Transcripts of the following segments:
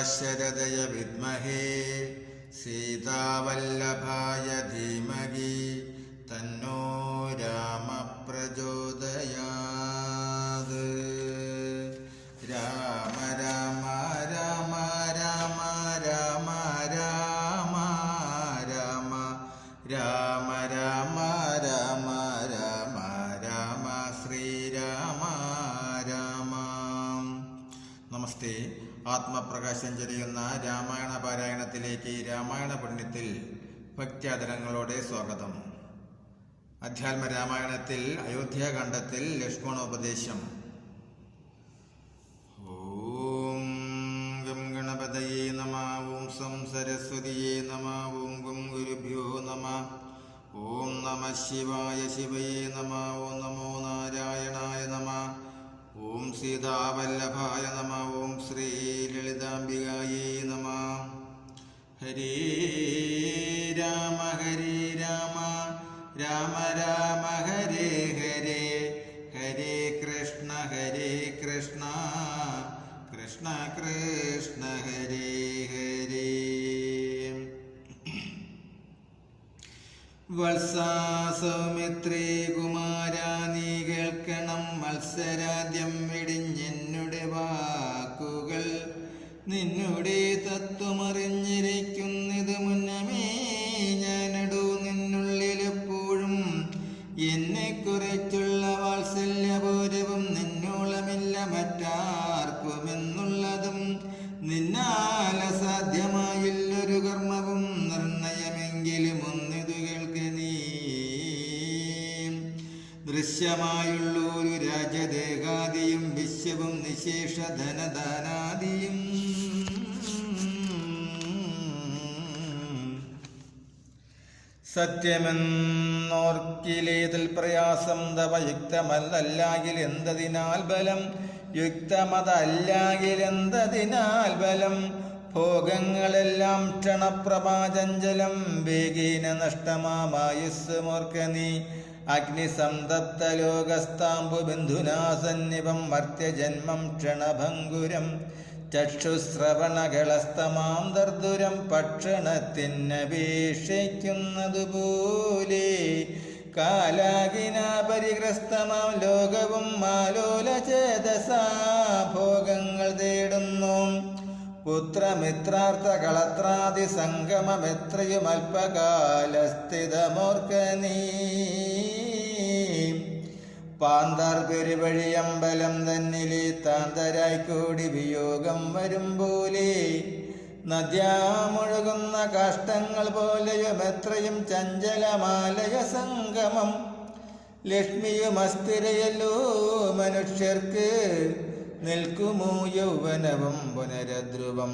ശരദയ വിദ്മഹേ സീതാവല്ലഭായ ധീമഹി തന്നോ രാമ പ്രചോദയാത്. രാമ രാമ രാമ രാമ രാമ രാമ രാമ രാമ രാമ രാമ രാമ രാമ ശ്രീരാമ രാമ. നമസ്തേ. ആത്മപ്രകാശം ചൊരിയുന്ന രാമായണ പാരായണത്തിലേക്ക് രാമായണ പുണ്യത്തിൽ ഭക്ത്യാദരങ്ങളോടെ സ്വാഗതം. അധ്യാത്മ രാമായണത്തിൽ അയോധ്യാകാണ്ഡത്തിൽ ലക്ഷ്മണോപദേശം. ഓം ഗം ഗണപതയേ നമഃ. ഓം സം സരസ്വതിയേ നമഃ. ഓം ഗം ഗുരുഭ്യോ നമഃ. ഓം നമഃ ശിവായ ശിവയേ നമഃ. ഓം നമോ നാരായണായ നമഃ. ഓം സീതാവല്ലഭായ നമഃ. ഓം ശ്രീ ലളിതാംബികായേ നമഃ. ഹരേ രാമ ഹരേ രാമ രാമ രാമ ഹരേ ഹരേ ഹരേ കൃഷ്ണ കൃഷ്ണ കൃഷ്ണ ഹരേ ഹരേ. വത്സാ സൗമിത്രേ കുമാരാ നീ കേൾക്കണം മത്സരാദ്യം വെടിഞ്ഞെന്നുടെ വാക്കുകൾ. നിന്നുടെ തത്വമറിഞ്ഞിരിക്കുന്നത് മുന്നമേ ഞാനടൂ നിന്നുള്ളിലെപ്പോഴും. എന്നെക്കുറിച്ചുള്ള വാത്സല്യപൂരവും നിന്നോളമില്ല മറ്റാർക്കുമെന്നുള്ളതും. നിന്നാൽ അസാധ്യമായില്ലൊരു കർമ്മവും നിർണയമെങ്കിലും ഒന്നിതു കേൾക്ക് നീ. ദൃശ്യമായുള്ളൊരു രാജദേഹാദിയും വിശ്വവും നിശേഷ ധനദാനാദിയും. സത്യമെന്നോർക്കിലേതിൽ പ്രയാസം തവയുക്തമല്ലാകിൽ എന്തതിനാൽ ബലം. യുക്തമതല്ലാകിലെന്തതിനാൽ ബലം. ഭോഗങ്ങളെല്ലാം ക്ഷണപ്രഭാചഞ്ചലം. വേഗേന നഷ്ടമായുസ് മോർക്ക നീ. അഗ്നിസംതപ്ത ലോകസ്താംബുബിന്ധുനാസന്നിപം മർത്യജന്മം ക്ഷണഭംഗുരം. ചക്ഷുശ്രവണകളസ്തമാം ദർദുരം ഭക്ഷണത്തിനപേക്ഷിക്കുന്നതുപോലെ. കാലാകിനാ പരിഗ്രസ്തമാം ലോകവും മാലോലചേതസാ ഭോഗങ്ങൾ തേടുന്നു. പുത്രമിത്രാർത്ഥ കളത്രാദി സംഗമമെത്രയും അല്പകാലസ്ഥിതമോർക്ക നീ. പാന്താർ പെരുവഴിയമ്പലം തന്നിലെ താന്തരായി കൂടി വിയോഗം വരും പോലെ. നദ്യാമൊഴുകുന്ന കാഷ്ടങ്ങൾ പോലെയും എത്രയും ചഞ്ചലമാലയ സംഗമം. ലക്ഷ്മിയും അസ്ഥിരയല്ലോ മനുഷ്യർക്ക്. നിൽക്കുമോ യൗവനവും പുനരധ്രുവം.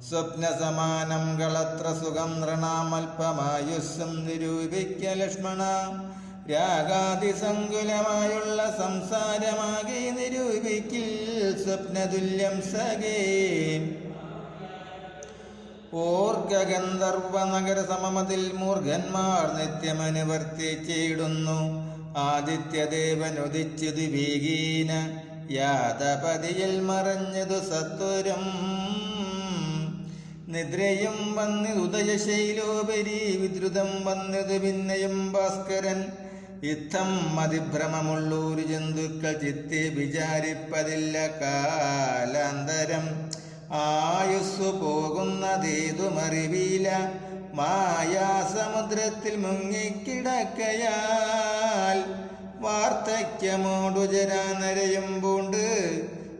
സ്വപ്നസമാനം കളത്ര സുഖം നൃണാമൽപമായുസ്സും നിരൂപിക്ക ലക്ഷ്മണ. രാഗാതിസങ്കുലമായുള്ള സംസാരമാകെ നിരൂപിക്കിൽ സ്വപ്നതുല്യം സഖേ. ഓർക്ക ഗന്ധർവ നഗര സമമതിൽ മൂർഖന്മാർ നിത്യമനുവർത്തിച്ചിടുന്നു. ആദിത്യദേവനുദിച്ചതു വേഗീന യാതപതിയിൽ മറഞ്ഞതു സത്വരം. നിദ്രയും വന്നത് ഉദയശൈലോപരി വിദ്രുതം വന്നത് പിന്നെയും ഭാസ്കരൻ. യുദ്ധം അതിഭ്രമമുള്ളൊരു ജന്തുക്കൾ ചിത്തെ വിചാരിപ്പതില്ല കാലാന്തരം. ആയുസ്സു പോകുന്നതേതുമറിവീല മായാസമുദ്രത്തിൽ മുങ്ങിക്കിടക്കയാൽ. വാർദ്ധക്യമോടു ജരാനരയും പൂണ്ട്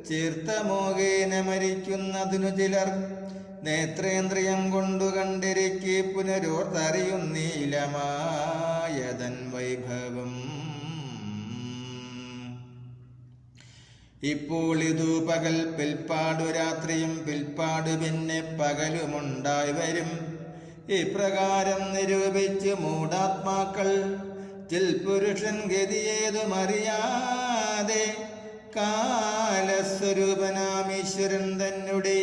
ചീർത്തമോകേന മരിക്കുന്നതിനു ചിലർ. നേത്രേന്ദ്രിയം കൊണ്ടു കണ്ടിരിക്കെ പുനരോർത്തറിയുന്നീലമായതൻ വൈഭവം. ഇപ്പോൾ ഇതു പകൽ പിൽപ്പാടു രാത്രിയും പിൽപ്പാടു പിന്നെ പകലുമുണ്ടായി വരും. ഇപ്രകാരം നിരൂപിച്ച് മൂഢാത്മാക്കൾ ചിൽപുരുഷൻ ഗതിയേതുമറിയാതെ കാലസ്വരൂപനാമീശ്വരൻ തന്നെ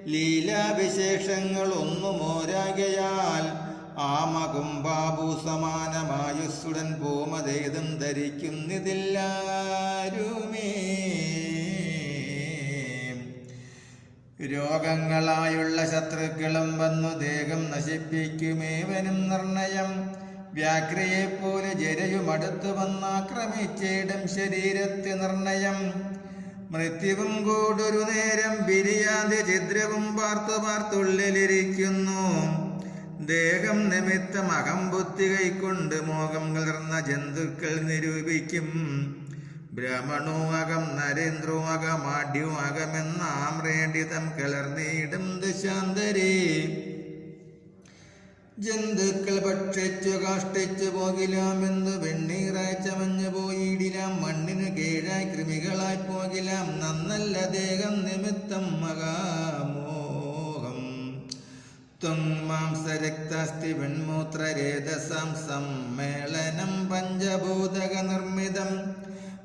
ലീലാവിശേഷങ്ങൾ ഒന്നുമോരാകയാൽ ആമകുംഭാഭൂ സമാനമായുസ്സുടൻ പോമതേതും ധരിക്കുന്നിതില്ലാരുമേ. രോഗങ്ങളായുള്ള ശത്രുക്കളും വന്നു ദേഹം നശിപ്പിക്കുമേവനും നിർണയം. വ്യാഘ്രയെപ്പോലെ ജരയുമടുത്തു വന്നാക്രമിച്ചിടും ശരീരത്തെ നിർണയം. മൃത്യുവും കൂടൊരു നേരം പിരിയാതെ ഛിദ്രവും പാർത്തുള്ളിലിരിക്കുന്നു. ദേഹം നിമിത്തം അഹംബുദ്ധി കൈക്കൊണ്ട് മോഹം കലർന്ന ജന്തുക്കൾ നിരൂപിക്കും. ബ്രാഹ്മണോ അകം നരേന്ദ്രോ അകമാഢ്യോ അകമെന്നാമ്രേഡിതം കലർന്നിടും ദശാന്തരേ. ജന്തുക്കൾ ഭക്ഷിച്ചു കാഷ്ടിച്ചു പോകിലാമെന്നു വെണ്ണീറായി ചമഞ്ഞു പോയിടിലാം. മണ്ണിനു കീഴായി കൃമികളായി പോകിലാം. നന്നല്ല ദേഹം നിമിത്തം മഹാമോഹം. മാംസരക്താസ്തി വെൺമൂത്രരേതസാം സമ്മേളനം പഞ്ചഭൂതക നിർമ്മിതം.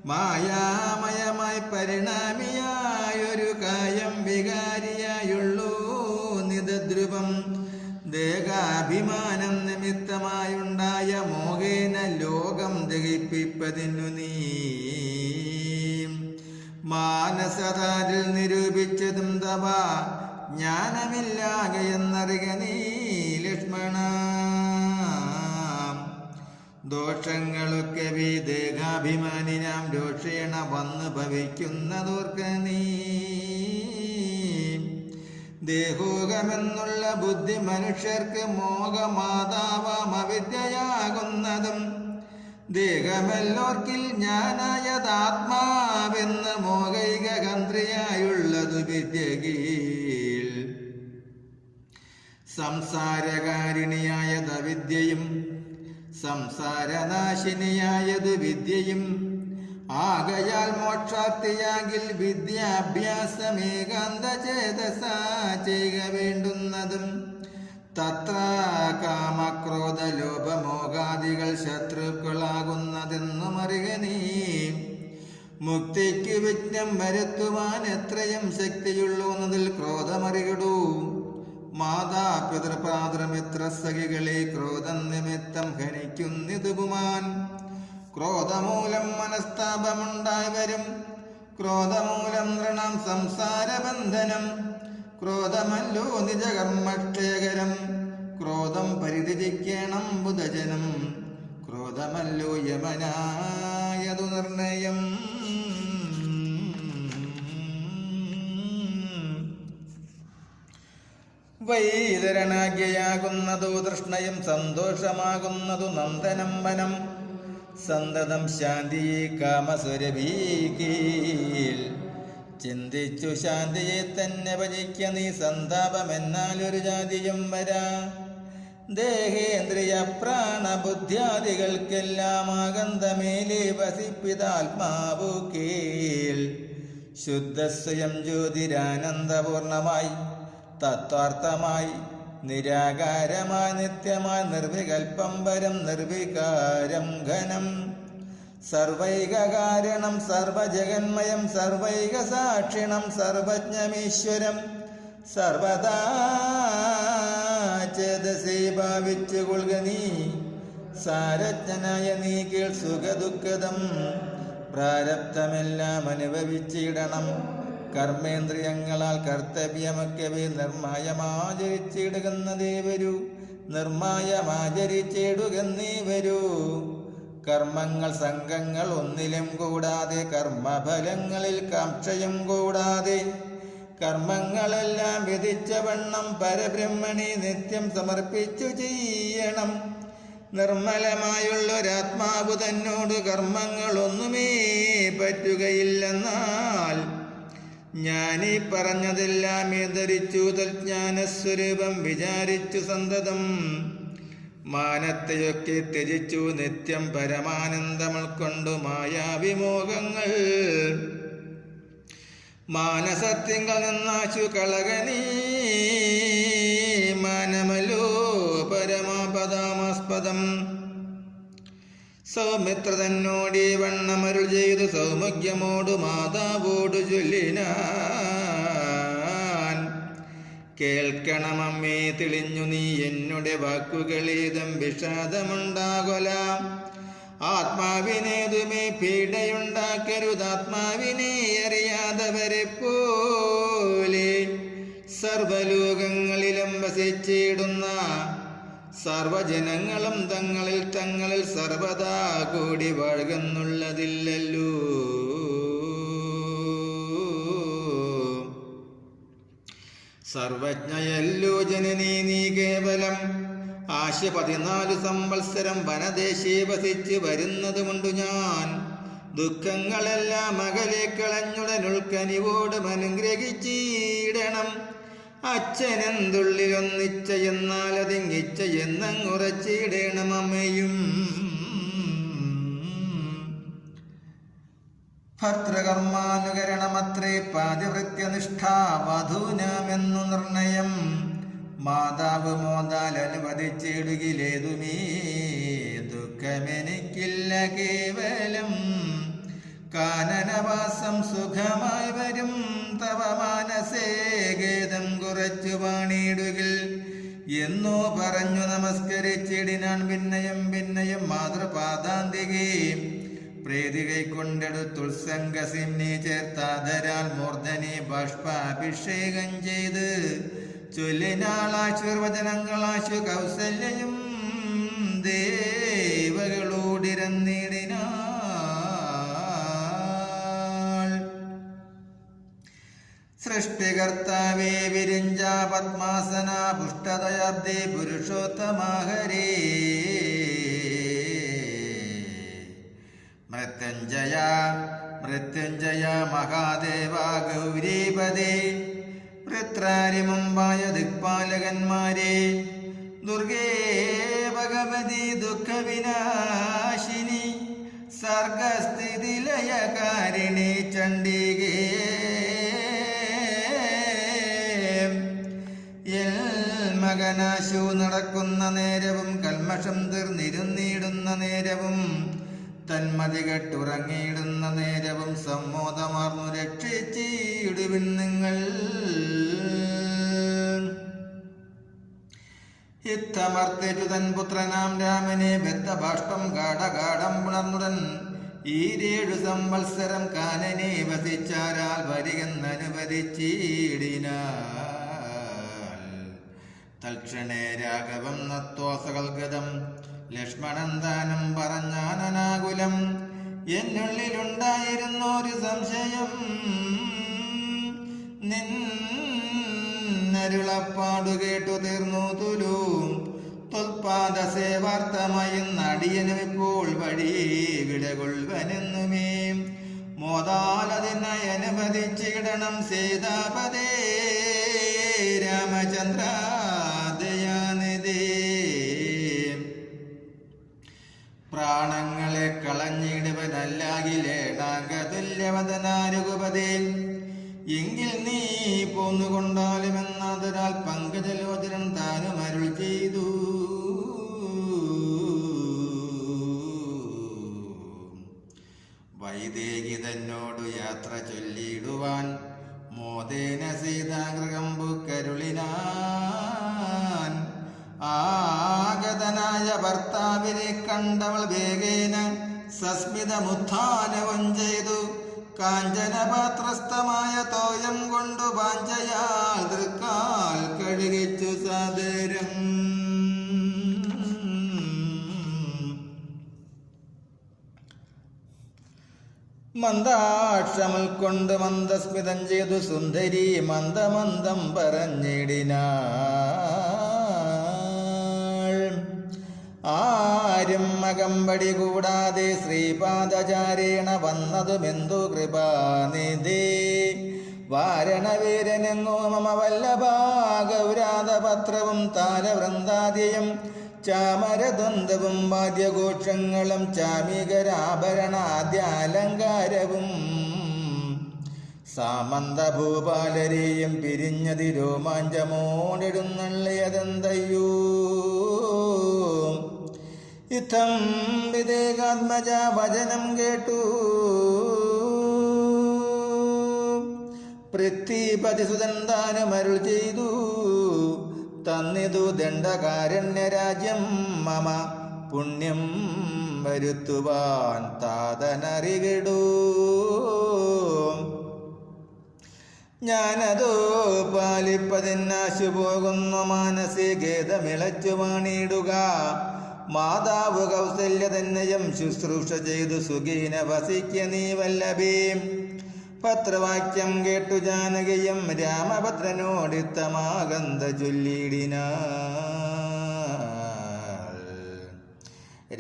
മായാമയമായി പരിണാമിയായൊരു കായം വികാരിയായുള്ളൂ നിതദ്രുവം. ദേഹാഭിമാനം നിമിത്തമായുണ്ടായ മോഹേന ലോകം ദഹിപ്പിപ്പതിനു നീ മാനസതാരിൽ നിരൂപിച്ചതും തവ ജ്ഞാനമില്ലാകയെന്നറിക നീ ലക്ഷ്മണ. ദോഷങ്ങളൊക്കെ ദേഹാഭിമാനിനാം രോഷേണ വന്നു ഭവിക്കുന്നതോർക്ക നീ. ദേഹോകമെന്നുള്ള ബുദ്ധി മനുഷ്യർക്ക് മോഹമാതാവാം അവിദ്യയാകുന്നതും. ദേഹമെല്ലോർക്കിൽ ജ്ഞാനായതാത്മാവെന്ന് മോഹൈക ഗന്ത്രിയായുള്ളതു വിദ്യകീൽ. സംസാരകാരിണിയായത് അവിദ്യയും സംസാരനാശിനിയായത് വിദ്യയും. ആകയാൽ മോക്ഷാർത്ഥിയാകിൽ വിദ്യാഭ്യാസമേകാന്ത ചേതസാ ചെയ്യുക വേണ്ടുന്നതും. തത്ര കാമക്രോധ ലോപമോഹാദികൾ ശത്രുക്കളാകുന്നതെന്നും അറിക നീ. മുക്തിക്ക് വിഘ്നം വരുത്തുവാൻ എത്രയും ശക്തിയുള്ളൂന്നതിൽ ക്രോധമറികടൂ. മാതാപിതൃപാതൃമിത്ര സഖികളെ ക്രോധം നിമിത്തം ഹനിക്കുന്നിതുപുമാൻ. ക്രോധമൂലം മനസ്താപമുണ്ടായി വരും. ക്രോധമൂലം നൃണം സംസാരബന്ധനം. ക്രോധമല്ലോ നിജകർമ്മക്ഷയകരം. ക്രോധം പരിധിക്കണം ബുധജനം. ക്രോധമല്ലോ യമനായതു നിർണയം. വൈതരണാഗ്യയാകുന്നതു തൃഷ്ണയും സന്തോഷമാകുന്നതു നന്ദനം വനം. സന്തതം ശാന്തിയെ കാമസുരഭീകീൽ. ചിന്തിച്ചു ശാന്തിയെ തന്നെ ഭജിക്ക നീ. സന്താപമെന്നാലൊരു ജാതിയും വരാ. ദേഹേന്ദ്രിയ പ്രാണബുദ്ധ്യാദികൾക്കെല്ലാം ആകന്തമേലേ വസിപ്പിതാത്മാവു കേൾ. ശുദ്ധസ്വയം ജ്യോതിരാനന്ദപൂർണമായി തത്വാർത്ഥമായി നിരാകാരമായി നിത്യമായി നിർവികൽപ്പം വരം നിർവികാരം ഘനം. സർവൈക കാരണം സർവജഗന്മയം സർവൈക സാക്ഷിണം സർവജ്ഞമീശ്വരം. സർവദാ ചേതസേ ഭാവിച്ചു കൊള്ളുക നീ. സാരജ്ഞനായ നീ കേൾ സുഖദുഃഖദം. പ്രാരബ്ധമെല്ലാം അനുഭവിച്ചിടണം. കർമ്മേന്ദ്രിയങ്ങളാൽ കർത്തവ്യമൊക്കെ നിർമായമാചരിച്ചിടുകന്നതേ വരൂ. നിർമായമാചരിച്ചിടുകന്നേ വരൂ. കർമ്മങ്ങൾ സംഘങ്ങൾ ഒന്നിലും കൂടാതെ കർമ്മഫലങ്ങളിൽ കാംക്ഷയും കൂടാതെ കർമ്മങ്ങളെല്ലാം വിധിച്ച വണ്ണം പരബ്രഹ്മണി നിത്യം സമർപ്പിച്ചു ചെയ്യണം. നിർമ്മലമായുള്ളൊരാത്മാവ് തന്നോട് കർമ്മങ്ങളൊന്നുമേ പറ്റുകയില്ലെന്നാൽ ഞാനീ പറഞ്ഞതെല്ലാം ധരിച്ചു തജ്ഞാനസ്വരൂപം വിചാരിച്ചു സന്തതം. മാനത്തെയൊക്കെ ത്യജിച്ചു നിത്യം പരമാനന്ദം ഉൾക്കൊണ്ടു മായാവിമോഹങ്ങൾ മാനസത്തിങ്കൽ നിന്നാശു കളകനീ. മാനമല്ലോ പരമാപദാമാസ്പദം. സൗമിത്ര തന്നോടി വണ്ണമരുൾ ചെയ്തു സൗമുഖ്യമോടു മാതാവോടു ചൊല്ലിനാൻ. കേൾക്കണമമ്മേ തെളിഞ്ഞു നീ എന്നുടെ വാക്കുകളേതും വിഷാദമുണ്ടാകൊല. ആത്മാവിനേതുമേ പീഡയുണ്ടാക്കരുത്. ആത്മാവിനെ അറിയാതവരെ പോലെ സർവലോകങ്ങളിലും വസിച്ചിടുന്ന സർവജനങ്ങളും തങ്ങളിൽ സർവദാ കൂടി വാഴുന്നുള്ളതില്ലല്ലോ. സർവജ്ഞയല്ലോ ജനനീ നീ കേവലം. 14 സംവത്സരം വനദേശേ വസിച്ച് വരുന്നതുകൊണ്ടു ഞാൻ ദുഃഖങ്ങളെല്ലാം അകലെ കളഞ്ഞുടനുൾക്കനിവോടും അനുഗ്രഹിച്ചിടണം. അച്ഛനെന്തുള്ളിലൊന്നിച്ച എന്നാൽ അതിങ്ങിച്ച എന്നങ്ങുറച്ചിടണം അമ്മയും. ഭർത്തൃകർമാനുകരണമത്രേ പാതിവൃത്യനിഷ്ഠ വധൂനാമെന്നു നിർണയം. മാതാവ് മോദാൽ അനുവദിച്ചിടുകിലേതുമേ ദുഃഖമെനിക്കില്ല കേവലം. കാനനവാസം സുഖമായി വരും തവ മാനസേ ഖേദം കുറച്ചു പാണിയിടുകിൽ എന്നോ പറഞ്ഞു നമസ്കരിച്ചിടിനാൻ. പിന്നയും മാതൃപാദാന്തികേ പ്രീതി കൈക്കൊണ്ടെടുത്തുത്സംഗസിന്നി ചേർത്താധരാൽ മൂർധനെ ബാഷ്പാഭിഷേകം ചെയ്ത് ചൊല്ലിനാളാശീർവചനങ്ങളാശു കൗസല്യയും ദേവകളോടിരന്നിടിനാൾ. സൃഷ്ടികർത്താവേ വിരിഞ്ച പത്മാസന പുഷ്ടതയാബ്ദേ പുരുഷോത്തമാഹരേ. മൃത്യുഞ്ജയ മഹാദേവ ഗൗരീപദേ. വൃത്രാരിമുമ്പായ ദിക്പാലകന്മാരെ ദുർഗേ ഭഗവതി ദുഃഖവിനാശിനി സർഗസ്ഥിതിലയകാരിണി ചണ്ഡികേ. മകനാശു നടക്കുന്ന നേരവും കൽമഷം തീർന്നിരുന്നിടുന്ന നേരവും തന്മതി കെട്ടുറങ്ങിയിടുന്ന നേരവും സമ്മോദമാർന്നു രക്ഷിച്ചിടുവിൻ നിങ്ങൾ. ഇത്തമർത്തേറ്റു തൻ പുത്രനാം രാമനെ ബദ്ധബാഷ്പം ഗാഠഗാഠം പുണർന്നുടൻ 7 സംവത്സരം കാനനെ വസിച്ചാരാൽ വരികെന്നനുവദിച്ചിടിനാൾ. തൽക്ഷണേ രാഘവം നത്വാസകൽഗതം ലക്ഷ്മണൻ താനും പറഞ്ഞാനനാകുലം. എന്നുള്ളിലുണ്ടായിരുന്നൊരു സംശയം നിന്നരുളപ്പാടു കേട്ടു തീർന്നു തുലു. തൊൽപാദസേവാർത്ഥമായി നടിയനും ഇപ്പോൾ വഴി വിടകൊള്ളുവനെന്നുമേ മോദാലതിനായി അനുവദിച്ചിടണം. സീതാപദേ രാമചന്ദ്ര ദയാനിധേ. പ്രാണങ്ങളെ കളഞ്ഞിടുവനല്ലാകിലേണാകതുല്യവദനാരുപതേ. എങ്കിൽ നീ പോന്നുകൊണ്ടാലുമെന്നതിനാൽ പങ്കജലോചനൻ താനും അരുൾ ചെയ്തു. വൈദേഹി തന്നോടു യാത്ര ചൊല്ലിയിടുവാൻ മോദേന സീതാഗൃഹം കരുളിനാൻ. ആഗതനായ ഭർത്താവിനെ കണ്ടവൾ വേഗേന സസ്മിതമുത്ഥാനവും ചെയ്തു. കാഞ്ചനപാത്രസ്ഥമായ തോയം കൊണ്ടു വാഞ്ചയാൽ തൃക്കാൽ കഴുകിച്ചു സാദരം. മന്ദാക്ഷമുൾക്കൊണ്ട് മന്ദസ്മിതം ചെയ്തു സുന്ദരി മന്ദമന്ദം പറഞ്ഞിടിനാൾ. ആരും അകമ്പടി കൂടാതെ ശ്രീപാദചാരേണ വന്നതുമെന്തു കൃപാനിധി. വാരണവീരനെങ്ങോ മമ വല്ലഭാ ഗൗരാതപത്രവും താരവൃന്ദാദ്യയും ചാമരദ്വന്ദ്വവും വാദ്യഘോഷങ്ങളും ചാമികരാഭരണാദ്യാലങ്കാരവും സാമന്തഭൂപാലരെയും പിരിഞ്ഞതി രോമാഞ്ചമോടെടുന്നള്ളിയതെന്തയ്യോ. ഇത്തം വിദേഹാത്മജ വചനം കേട്ടു പൃഥ്വിപതിസുതൻ താനും അരുൾ ചെയ്തു. തന്നിതു ദണ്ഡകാരണ്യരാജ്യം മമ പുണ്യം വരുത്തുവാൻ താതനറികിടൂ. ഞാനതോ പാലിപ്പതിനാശു പോകുന്നു മാനസി ഖേദമിളച്ചു വാണിടുക. മാതാവ് കൗസല്യ തന്നെയും ശുശ്രൂഷ ചെയ്തു സുഖീന വസിക്ക നീ വല്ലഭീം. പത്രവാക്യം കേട്ടു ജാനകിയും രാമഭദ്രനോടിത്തമാകന്ത ചൊല്ലിടിനാൾ.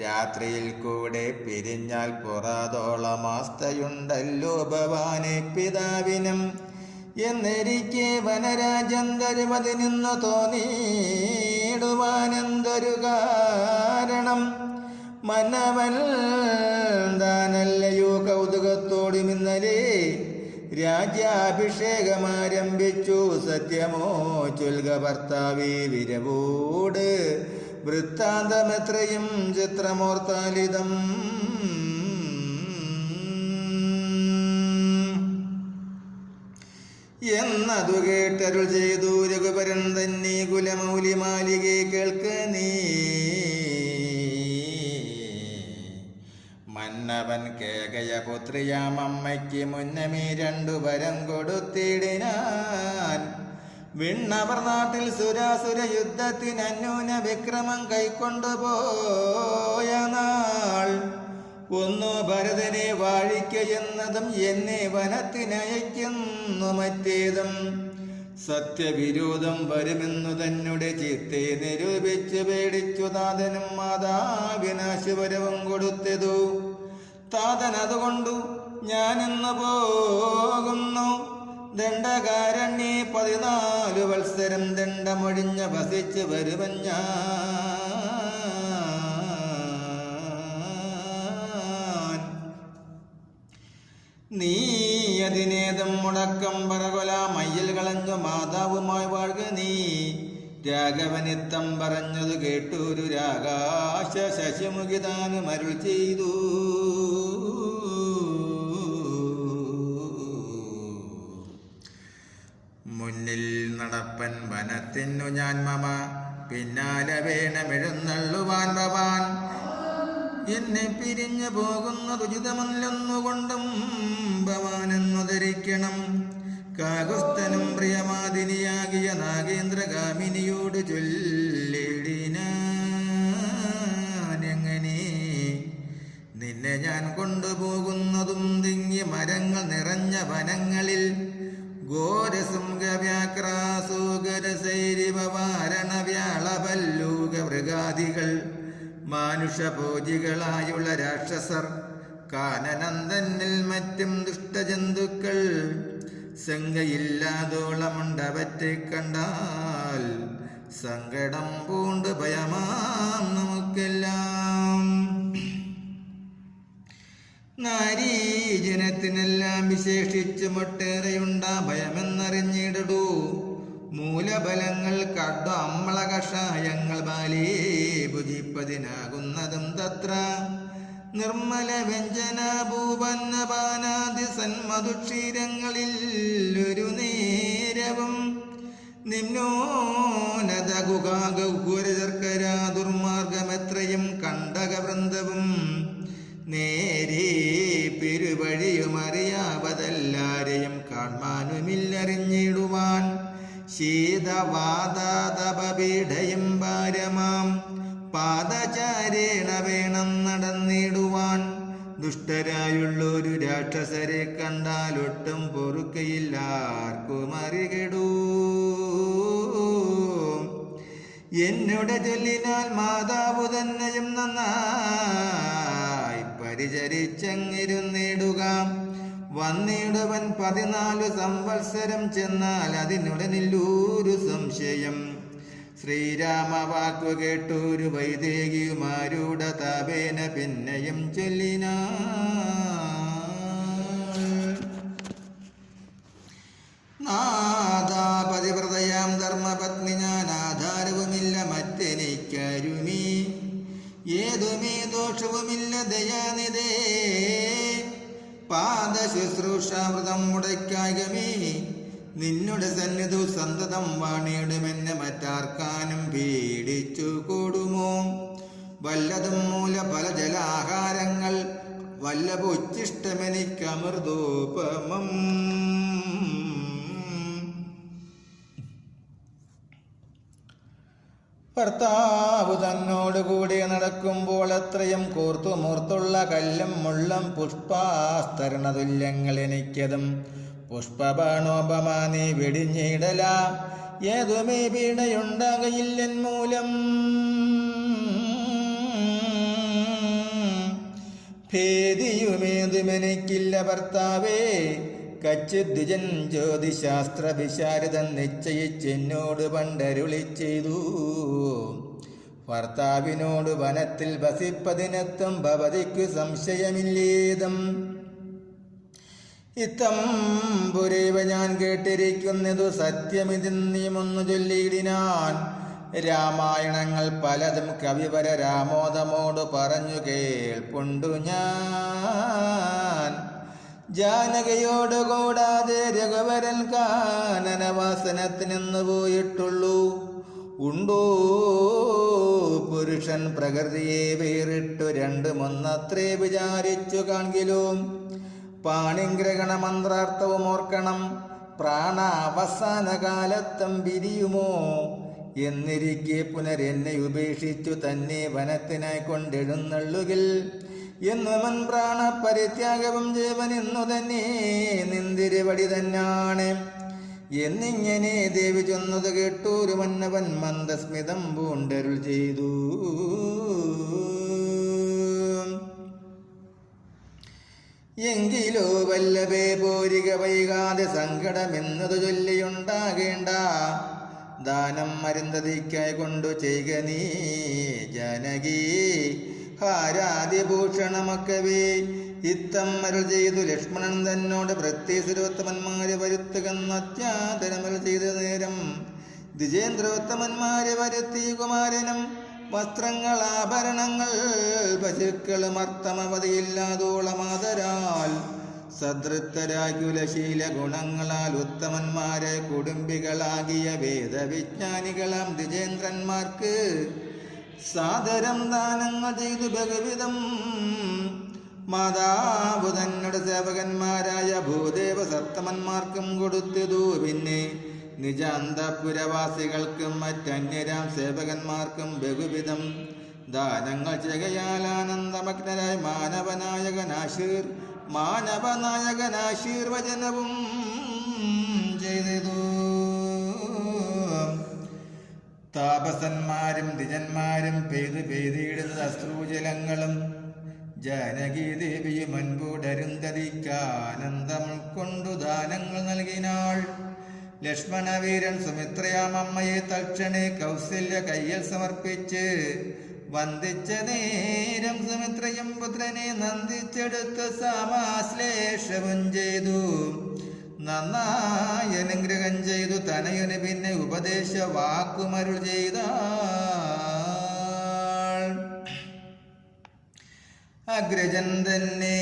രാത്രിയിൽ കൂടെ പിരിഞ്ഞാൽ പുറതോളമാസ്തയുണ്ടല്ലോ ഭവാനെ പിതാവിനും. എന്നിരിക്കെ വനരാജം തരുമതി നിന്നു തോന്നിയിടുവാനെന്തൊരു കാരണം. മനവൻ താനല്ലയോ കൗതുകത്തോടുമിന്നലെ രാജ്യാഭിഷേകമാരംഭിച്ചു. സത്യമോ ചൊൽക ഭർത്താവേ വിരവോട്, വൃത്താന്തമെത്രയും ചിത്രമോർത്താലിതം. എന്നതു കേട്ടരുൾ ചെയ്തു രഘുപരൻ തന്നെ കുലമൗലി മാലികെ കേൾക്ക് നീ. മന്നവൻ കേകയപുത്രിയാം അമ്മയ്ക്ക് മുന്നമേ 2 വരം കൊടുത്തിടിനാൻ. വിണ്ണവർ നാട്ടിൽ സുരാസുര യുദ്ധത്തിന് അന്യൂന വിക്രമം കൈക്കൊണ്ടുപോയ നാൾ. ഒന്നു ഭരതനെ വാഴിക്കയെന്നതും എന്നെ വനത്തിനയക്കുന്നു മറ്റേതും. സത്യവിരോധം വരുമെന്നു തന്നെ ചിത്തെ നിരൂപിച്ചു പേടിച്ചു താതനും മാതാവിനാശുവരവും കൊടുത്തതു. താതൻ അതുകൊണ്ടു ഞാനിന്ന് പോകുന്നു. ദണ്ഡകാരണ്യെ 14 വത്സരം ദണ്ഡമൊഴിഞ്ഞ വസിച്ച് വരുവൻ ഞാൻ. നീ അതിനേതം മുടക്കം പറകൊല മയ്യൽ കളഞ്ഞു മാതാവുമായി വാഴുക നീ. രാഘവനിത്തം പറഞ്ഞതു കേട്ടൊരു രാകാശ ശശിമുഖിതാനും അരുൾ ചെയ്തു. മുന്നിൽ നടപ്പൻ വനത്തിനു ഞാൻ മമ, പിന്നാലെ വേണമെഴുന്നള്ളുവാൻ ഭവാൻ. എന്നെ പിരിഞ്ഞു പോകുന്നത് ഉചിതമല്ലെന്നുകൊണ്ടും ഭവാനെന്നു ധരിക്കണം. കാകുസ്ഥനും പ്രിയമാതിനിയാകിയ നാഗേന്ദ്രഗാമിനിയോട് ചൊല്ലിടിനാനെങ്ങനെ നിന്നെ ഞാൻ കൊണ്ടുപോകുന്നതും തിങ്ങി മരങ്ങൾ നിറഞ്ഞ വനങ്ങളിൽ. ഘോരസുംഗവ്യാക്രാസൂകരസൈരിവാരണവ്യാളപല്ലൂക മൃഗാദികൾ മാനുഷഭോജികളായുള്ള രാക്ഷസർ, കാനനന്ദനിൽ മറ്റും ദുഷ്ടജന്തുക്കൾ. സംഗയില്ലാതോളമുണ്ടവറ്റെ കണ്ടാൽ സങ്കടം പൂണ്ട് ഭയമാം നമുക്കെല്ലാം. നാരീജനത്തിനെല്ലാം വിശേഷിച്ചു ഒട്ടേറെയുണ്ടാ ഭയമെന്നറിഞ്ഞിടൂ. മൂലബലങ്ങൾ കടു അമ്മള കഷായങ്ങൾ ബാലേ ഭുജിപ്പതിനാകുന്നതും തത്ര. നിർമ്മല വ്യഞ്ജന ഭൂപന്നപാനാദി സന്മധുക്ഷീരങ്ങളിൽ ഒരു നേരവും. നിമ്നോനത ഗുഹാഗുരശർക്കര ദുർമാർഗമെത്രയും കണ്ടകവൃന്ദവും. നേരെ പെരുവഴിയുമറിയാവതെല്ലാരെയും കാണാനുമില്ലറിഞ്ഞിടുവാൻ. ശീതവാതപീഠയും ഭാരമാം പാദചാരേണ വേണം നടന്നിടുവാൻ. ദുഷ്ടരായുള്ളൊരു രാക്ഷസരെ കണ്ടാലൊട്ടും പൊറുക്കയില്ലാർക്കും അറികെടൂ. എന്നോട് ചൊല്ലിനാൽ മാതാവു തന്നെയും നന്നായി പരിചരിച്ചങ്ങിരുന്നിടുക. വന്നിടുവൻ 14 സംവത്സരം ചെന്നാൽ അതിനുടനില്ലൂരു സംശയം. ശ്രീരാമ വാക്കു കേട്ടൊരു വൈദേകിയുമാരൂഢ താപേന പിന്നെയും ചൊല്ലിനാൾ. നാദാപതിവ്രതയാം ധർമ്മപത്നി ഞാൻ, ആധാരവുമില്ല മറ്റെനിക്കരുമേ. ഏതുമേ ദോഷവുമില്ല ദയാനിധേ. പാദശുശ്രൂഷാവൃതം മുടയ്ക്കാകമേ. നിന്നുടെ സന്നിധു സന്തതം വാണിയിടുമെന്നെ മറ്റാർക്കാനും പീഡിച്ചു കൂടുമോ. വല്ലതും മൂലഫല ജലാഹാരങ്ങൾ വല്ലഭുച്ഛിഷ്ടമെനിക്കമൃതോപമം. ഭർത്താവ് തന്നോട് കൂടെ നടക്കുമ്പോൾ അത്രയും കൂർത്തുമൂർത്തുള്ള കല്ലും മുള്ളും പുഷ്പാസ്തരണതുല്യങ്ങൾ എനിക്കതും പുഷ്പബാണോപമ നീ വെടിഞ്ഞിടല ഏതുമേ വീണയുണ്ടാകയില്ലൻ മൂലം ഭേദിയുമേതുമെനിക്കില്ല ഭർത്താവേ കച്ചിദ്വിജൻ ജ്യോതിശാസ്ത്ര വിശാരദൻ നിശ്ചയിച്ചെന്നോട് പണ്ടരുളി ചെയ്തു ഭർത്താവിനോട് വനത്തിൽ വസിപ്പതിനെത്തും ഭവതിക്കു സംശയമില്ലേതും ഇത്തമ്പുരേവ ഞാൻ കേട്ടിരിക്കുന്നതു സത്യമിതിന്നീമൊന്നു ചൊല്ലിയിടിനാൻ രാമായണങ്ങൾ പലതും കവിവര രാമോദമോട് പറഞ്ഞു കേൾപ്പുണ്ടു ഞാൻ ജാനകിയോട് കൂടാതെ രഘുവരൻ കാനനവാസനത്തിനെന്നു പോയിട്ടുള്ളൂ ഉണ്ടോ പുരുഷൻ പ്രകൃതിയെ വേറിട്ടു രണ്ടുമൊന്നത്രേ വിചാരിച്ചു കാൺകിലും പാണിഗ്രഹണ മന്ത്രാർത്ഥവും ഓർക്കണം പ്രാണാവസാന കാലത്തും പിരിയുമോ എന്നിരിക്കെ പുനരെന്നെ ഉപേക്ഷിച്ചു തന്നെ വനത്തിനായി കൊണ്ടെഴുന്നള്ളുകിൽ എന്നുമൻ പ്രാണപരിത്യാഗവും ജീവനെന്നു തന്നെ നിന്തിരുവടി തന്നാണ് എന്നിങ്ങനെ ദേവി ചൊന്നത് കേട്ടൂരു മന്നവൻ മന്ദസ്മിതം പൂണ്ടരുൾ ചെയ്തു എങ്കിലോ വല്ലഭേ പോരിക വൈകാതെ സങ്കടമെന്നത് ചൊല്ലിയുണ്ടാകേണ്ട ദാനം മരുന്തതിക്കായി കൊണ്ടു ചെയ്യുക നീ ജാനകി ഹാരാതിഭൂഷണമൊക്കവേ ഇത്തം അരുൾ ചെയ്തു ലക്ഷ്മണൻ തന്നോട് പ്രത്യസുരോത്തമന്മാരെ വരുത്തുകെന്ന് അത്യാദരമൽ ചെയ്ത നേരം ദ്വിജേന്ദ്രോത്തമന്മാരെ വരുത്തി കുമാരനും വസ്ത്രങ്ങൾ ആഭരണങ്ങൾ പശുക്കളും അർത്ഥമവധിയില്ലാതോളമാതരാൽ സദൃത്തരാകുലശീല ഗുണങ്ങളാൽ ഉത്തമന്മാരെ കുടുംബികളാകിയ വേദവിജ്ഞാനികളാം ദ്വിജേന്ദ്രന്മാർക്ക് സാദരം ദാനങ്ങൾ ചെയ്തു ബഹുവിധം മാതാവ് തന്നോട് സേവകന്മാരായ ഭൂദേവ സത്തമന്മാർക്കും കൊടുത്തതു പിന്നെ നിജാന്തപുരവാസികൾക്കും മറ്റന്യരാം സേവകന്മാർക്കും ബഹുവിധം ദാനങ്ങൾ ചെയ്യയാൽ ആനന്ദമഗ്നരായ മാനവനായകനാശീർവചനവും ചെയ്തു. താപസന്മാരും ദ്വിജന്മാരും പെയ്തിടുന്നത് അശ്രൂജലങ്ങളും ജാനകീദേവിയും അൻപുടരുന്തതിക്കാനന്ദം ഉൾക്കൊണ്ടു ദാനങ്ങൾ നൽകിനാൾ. ലക്ഷ്മണവീരൻ സുമിത്രയാമമ്മയെ തൽക്ഷണേ കൗസല്യ കയ്യിൽ സമർപ്പിച്ച് വന്ദിച്ച നേരം സുമിത്രയും പുത്രനെ നന്ദിച്ചെടുത്ത് സാമാശ്ലേഷവും ചെയ്തു. നന്നായി അനുഗ്രഹം ചെയ്തു തനയന് പിന്നെ ഉപദേശ വാക്കുമരുൾ ചെയ്ത അഗ്രജൻ തന്നെ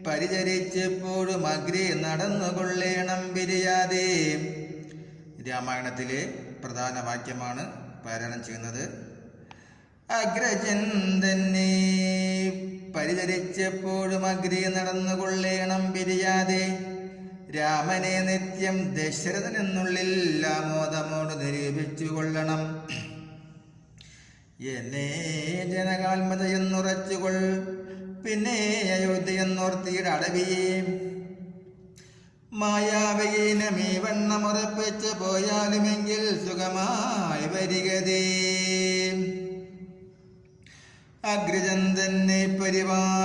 പരിചരിച്ചപ്പോഴും അഗ്രേ നടന്നുകൊള്ളേണം പിരിയാതെ. രാമായണത്തിലെ പ്രധാന വാക്യമാണ് പാരായണം ചെയ്യുന്നത്. അഗ്രജൻ തന്നെ പരിചരിച്ചപ്പോഴും അഗ്രേ നടന്നുകൊള്ളേണം പിരിയാതെ. രാമനെ നിത്യം ദശരഥനെന്നുള്ളിൽ ആമോദമോട് നിരൂപിച്ചു കൊള്ളണം. എന്നെ ജനകാത്മതയെന്നുറച്ചുകൊൾ പിന്നെ അയോധ്യയെന്നോർത്തിയുടെ അടവിയെ മായാവീനമീ വണ്ണമുറപ്പിച്ച് പോയാലുമെങ്കിൽ സുഖമായി വരികതേ. അഗ്രജൻ തന്നെ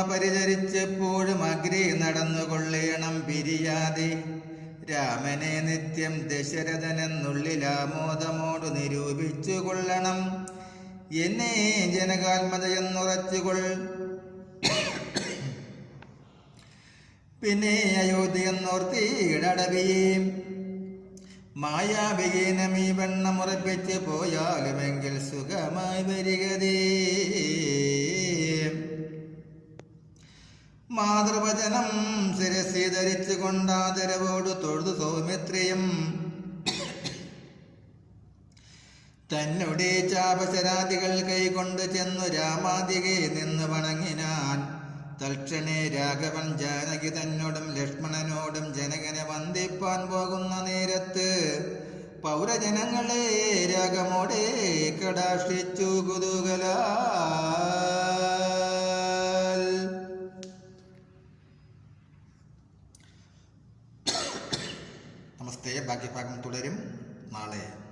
പരിചരിച്ചപ്പോഴും അഗ്രേ നടന്നുകൊള്ളേണം പിരിയാതെ. രാമനെ നിത്യം ദശരഥനെന്നുള്ളിലാമോദമോട് നിരൂപിച്ചു കൊള്ളണം. എന്നെ ജനകാത്മതയെന്നുറച്ചുകൊൾ പിന്നെ അയോധ്യയെന്നോർത്തിയിടവിയെ മായാവികീനമീ വണ്ണമുറപ്പിച്ച് പോയാലുമെങ്കിൽ സുഖമായി വരികതേ. മാതൃവചനം ശിരസി ധരിച്ചു കൊണ്ടാദരവോട് തൊഴുതു സൗമിത്രിയും തന്നുടെ ചാപശരാദികൾ കൈകൊണ്ട് ചെന്നു രാമാദികെ നിന്ന് വണങ്ങിനാൻ. തൽക്ഷണേ രാഘവൻ ജാനകി തന്നോടും ലക്ഷ്മണനോടും ജനകനെ വന്ദിപ്പാൻ പോകുന്ന നേരത്ത് പൗരജനങ്ങളെ രാഗമോടെ കടാക്ഷിച്ചു കുതൂകല. നമസ്തേ. ബാക്കി ഭാഗം തുടരും നാളെ.